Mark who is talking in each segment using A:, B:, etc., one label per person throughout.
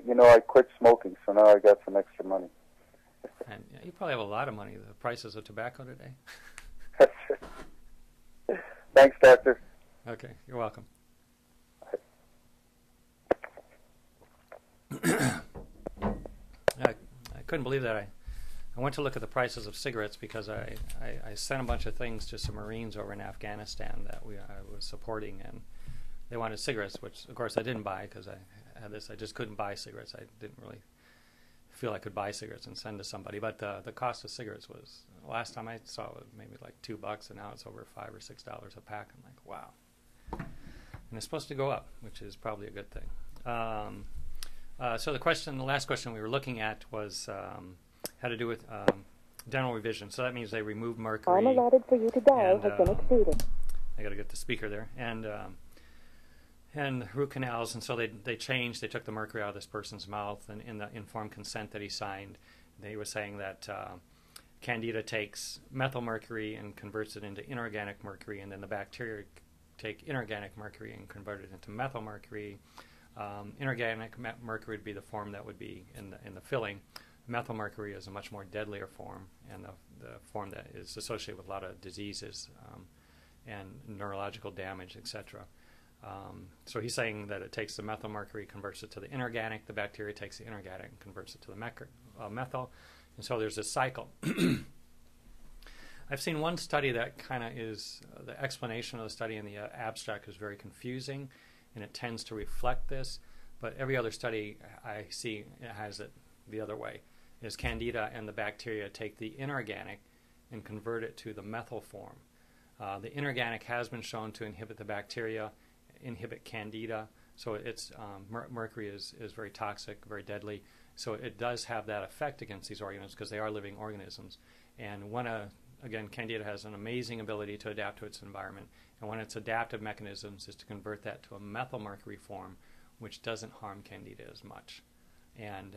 A: I quit smoking, so now I got some extra money.
B: And yeah, you probably have a lot of money. The prices of tobacco today.
A: Thanks, Doctor.
B: Okay, you're welcome. I couldn't believe that. I went to look at the prices of cigarettes because I sent a bunch of things to some Marines over in Afghanistan that I was supporting, and they wanted cigarettes, which of course I didn't buy because I had this. I just couldn't buy cigarettes. I didn't really feel I could buy cigarettes and send to somebody. But the cost of cigarettes was, last time I saw it, was maybe like $2, and now it's over $5 or $6 a pack. I'm like, wow. And it's supposed to go up, which is probably a good thing. So the last question we were looking at was had to do with dental revision. So that means they removed mercury.
C: Time allotted for you to dial has been exceeded.
B: I got to get the speaker there. And root canals, and so they changed. They took the mercury out of this person's mouth, and in the informed consent that he signed, they were saying that Candida takes methyl mercury and converts it into inorganic mercury, and then the bacteria take inorganic mercury and convert it into methyl mercury. Inorganic mercury would be the form that would be in the filling. Methyl mercury is a much more deadlier form, and the form that is associated with a lot of diseases and neurological damage, etc. So he's saying that it takes the methyl mercury, converts it to the inorganic. The bacteria takes the inorganic and converts it to the methyl. And so there's this cycle. I've seen one study that kind of is, the explanation of the study in the abstract is very confusing, and it tends to reflect this. But every other study I see has it the other way, is Candida and the bacteria take the inorganic and convert it to the methyl form. The inorganic has been shown to inhibit the bacteria, inhibit Candida, so it's mercury is very toxic, very deadly, so it does have that effect against these organisms because they are living organisms. And again, Candida has an amazing ability to adapt to its environment, and one of its adaptive mechanisms is to convert that to a methyl mercury form, which doesn't harm Candida as much, and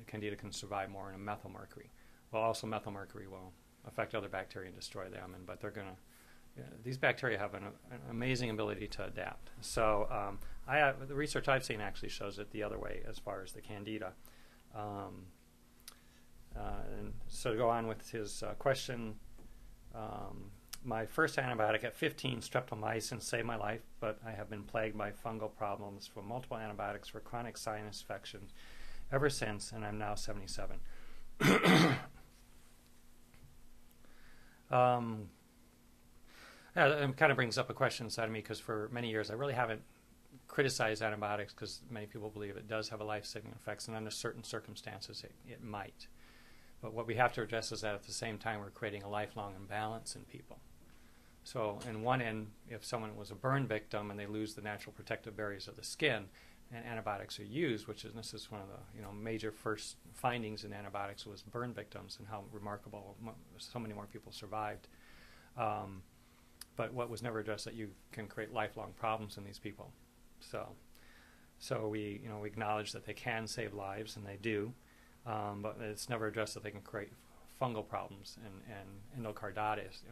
B: Candida can survive more in a methyl mercury. Well, also methyl mercury will affect other bacteria and destroy them, but they're going to these bacteria have an amazing ability to adapt. So the research I've seen actually shows it the other way as far as the Candida. And so to go on with his question, my first antibiotic at 15, streptomycin, saved my life, but I have been plagued by fungal problems from multiple antibiotics for chronic sinus infections ever since, and I'm now 77. Yeah, it kind of brings up a question inside of me because for many years I really haven't criticized antibiotics because many people believe it does have a life-saving effects, and under certain circumstances it might. But what we have to address is that at the same time we're creating a lifelong imbalance in people. So in one end, if someone was a burn victim and they lose the natural protective barriers of the skin, and antibiotics are used, this is one of the major first findings in antibiotics was burn victims and how remarkable so many more people survived. But what was never addressed that you can create lifelong problems in these people. So we acknowledge that they can save lives, and they do, but it's never addressed that they can create fungal problems and endocarditis,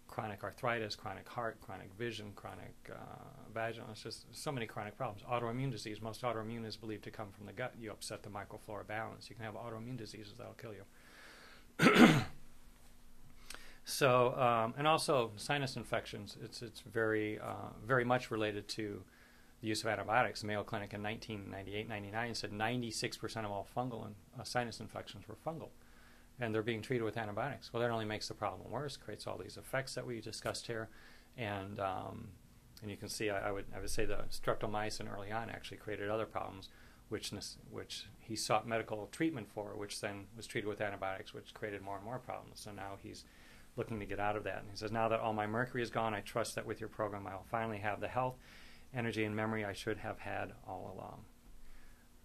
B: chronic arthritis, chronic heart, chronic vision, chronic vaginal. It's just so many chronic problems. Autoimmune disease. Most autoimmune is believed to come from the gut. You upset the microflora balance. You can have autoimmune diseases that'll kill you. So, and also sinus infections, it's very much related to the use of antibiotics. The Mayo Clinic in 1998-99 said 96% of all fungal and sinus infections were fungal, and they're being treated with antibiotics. Well, that only makes the problem worse, creates all these effects that we discussed here, and you can see I would say the streptomycin early on actually created other problems, which he sought medical treatment for, which then was treated with antibiotics, which created more and more problems. So now he's looking to get out of that. And he says, now that all my mercury is gone, I trust that with your program I will finally have the health, energy, and memory I should have had all along.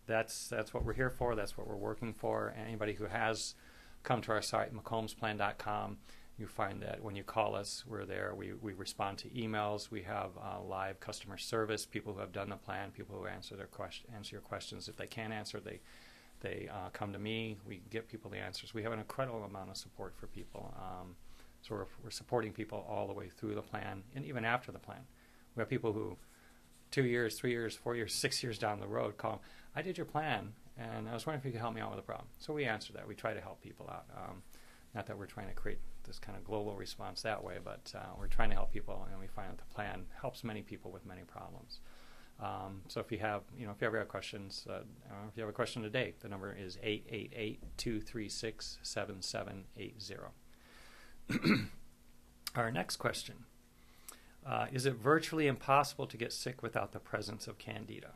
B: That's what we're here for. That's what we're working for. And anybody who has come to our site, McCombsplan.com, you find that when you call us, we're there. We respond to emails. We have live customer service, people who have done the plan, people who answer your questions. If they can't answer, they come to me. We get people the answers. We have an incredible amount of support for people. So we're supporting people all the way through the plan and even after the plan. We have people who 2 years, 3 years, 4 years, 6 years down the road, call them, I did your plan, and I was wondering if you could help me out with a problem. So we answer that. We try to help people out. Not that we're trying to create this kind of global response that way, but we're trying to help people, and we find that the plan helps many people with many problems. So if you have, if you ever have questions, if you have a question today, the number is 888-236-7780. Our next question. Is it virtually impossible to get sick without the presence of Candida?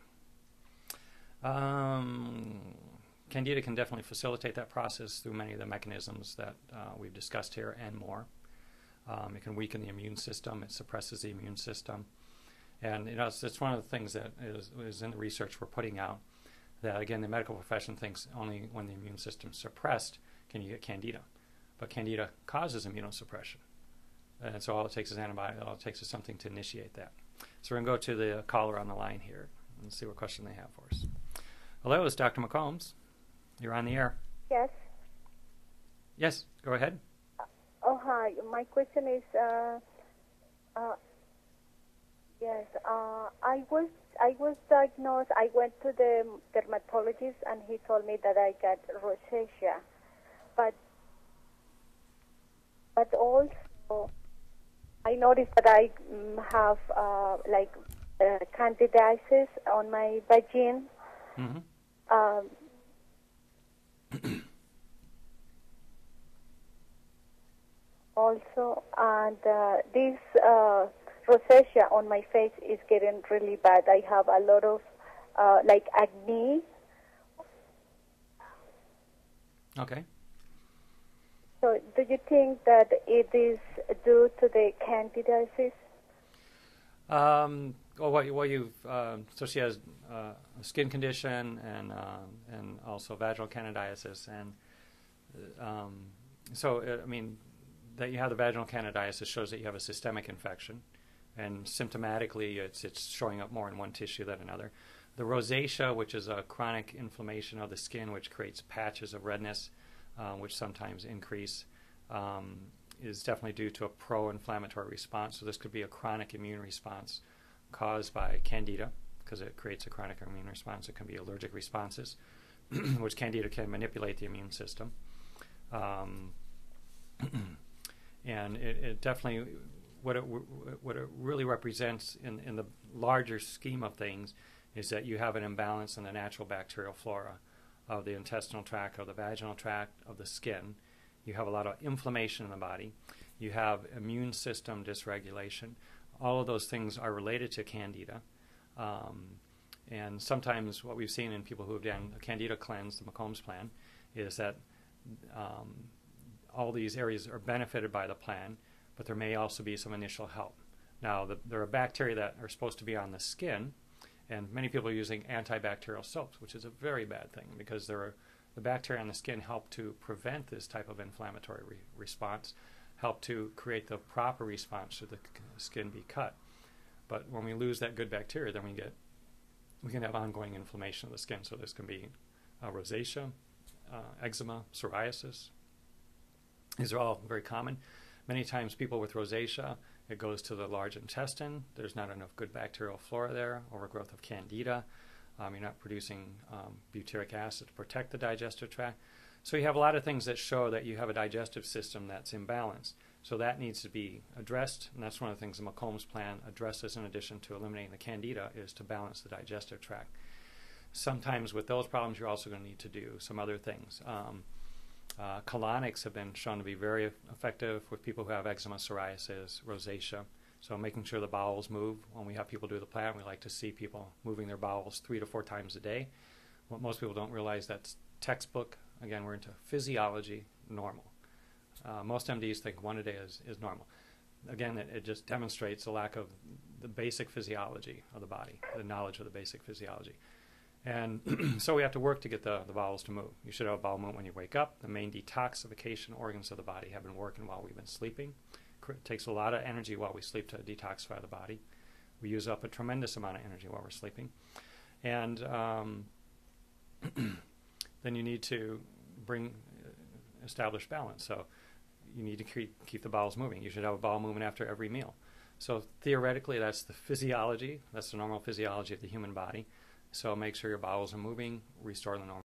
B: Candida can definitely facilitate that process through many of the mechanisms that we've discussed here and more. It can weaken the immune system. It suppresses the immune system. And it's one of the things that is in the research we're putting out, that, again, the medical profession thinks only when the immune system is suppressed can you get Candida. But Candida causes immunosuppression. And so all it takes is antibiotics. All it takes is something to initiate that. So we're going to go to the caller on the line here and see what question they have for us. Hello, it's Dr. McCombs. You're on the air.
C: Yes.
B: Yes, go ahead.
C: Oh, hi. My question is, yes, I was diagnosed. I went to the dermatologist, and he told me that I got rosacea, but also I noticed that I have candidiasis on my vagina.
B: Mm-hmm.
C: Also, and this rosacea on my face is getting really bad. I have a lot of acne.
B: Okay.
C: So do you think that it is due to the candidiasis?
B: So she has a skin condition and also vaginal candidiasis, and that you have the vaginal candidiasis shows that you have a systemic infection, and symptomatically it's showing up more in one tissue than another. The rosacea, which is a chronic inflammation of the skin, which creates patches of redness, which sometimes increase, is definitely due to a pro-inflammatory response. So this could be a chronic immune response caused by Candida, because it creates a chronic immune response. It can be allergic responses, which Candida can manipulate the immune system. And it definitely, what it really represents in the larger scheme of things is that you have an imbalance in the natural bacterial flora of the intestinal tract, of the vaginal tract, of the skin. You have a lot of inflammation in the body. You have immune system dysregulation. All of those things are related to Candida. And sometimes what we've seen in people who have done a Candida cleanse, the McCombs plan, is that all these areas are benefited by the plan, but there may also be some initial help. Now, there are bacteria that are supposed to be on the skin, and many people are using antibacterial soaps, which is a very bad thing, because the bacteria on the skin help to prevent this type of inflammatory response, help to create the proper response should the skin be cut. But when we lose that good bacteria, then we can have ongoing inflammation of the skin. So this can be rosacea, eczema, psoriasis. These are all very common. Many times people with rosacea, it goes to the large intestine. There's not enough good bacterial flora there, overgrowth of Candida. You're not producing butyric acid to protect the digestive tract. So you have a lot of things that show that you have a digestive system that's imbalanced. So that needs to be addressed, and that's one of the things the McCombs plan addresses, in addition to eliminating the Candida, is to balance the digestive tract. Sometimes with those problems, you're also going to need to do some other things. Colonics have been shown to be very effective with people who have eczema, psoriasis, rosacea. So making sure the bowels move. When we have people do the plan, we like to see people moving their bowels 3 to 4 times a day. What most people don't realize, that's textbook. Again, we're into physiology, normal. Most MDs think 1 a day is normal. Again, it just demonstrates a lack of the basic physiology of the body, the knowledge of the basic physiology. And so we have to work to get the bowels to move. You should have a bowel movement when you wake up. The main detoxification organs of the body have been working while we've been sleeping. It takes a lot of energy while we sleep to detoxify the body. We use up a tremendous amount of energy while we're sleeping. And then you need to establish balance. So you need to keep the bowels moving. You should have a bowel movement after every meal. So theoretically, that's the physiology. That's the normal physiology of the human body. So make sure your bowels are moving, restore the normal